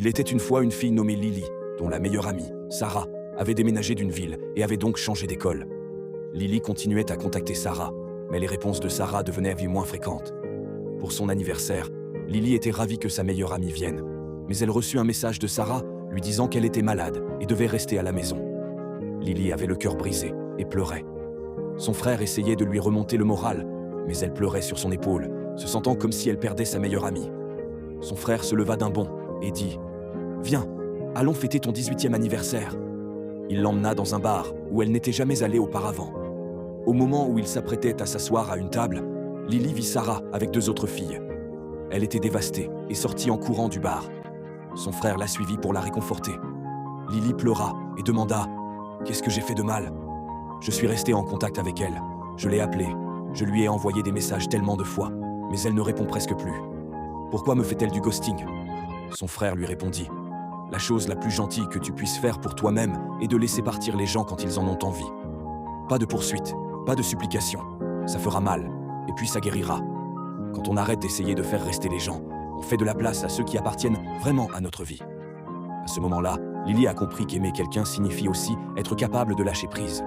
Il était une fois une fille nommée Lily, dont la meilleure amie, Sarah, avait déménagé d'une ville et avait donc changé d'école. Lily continuait à contacter Sarah, mais les réponses de Sarah devenaient moins fréquentes. Pour son anniversaire, Lily était ravie que sa meilleure amie vienne, mais elle reçut un message de Sarah lui disant qu'elle était malade et devait rester à la maison. Lily avait le cœur brisé et pleurait. Son frère essayait de lui remonter le moral, mais elle pleurait sur son épaule, se sentant comme si elle perdait sa meilleure amie. Son frère se leva d'un bond et dit « Viens, allons fêter ton 18e anniversaire ». Il l'emmena dans un bar où elle n'était jamais allée auparavant. Au moment où il s'apprêtait à s'asseoir à une table, Lily vit Sarah avec 2 autres filles. Elle était dévastée et sortit en courant du bar. Son frère la suivit pour la réconforter. Lily pleura et demanda « Qu'est-ce que j'ai fait de mal ?» Je suis resté en contact avec elle. Je l'ai appelée. Je lui ai envoyé des messages tellement de fois, mais elle ne répond presque plus. Pourquoi me fait-elle du ghosting? Son frère lui répondit « La chose la plus gentille que tu puisses faire pour toi-même est de laisser partir les gens quand ils en ont envie. Pas de poursuite, pas de supplication. Ça fera mal, et puis ça guérira. Quand on arrête d'essayer de faire rester les gens, on fait de la place à ceux qui appartiennent vraiment à notre vie. » À ce moment-là, Lily a compris qu'aimer quelqu'un signifie aussi être capable de lâcher prise.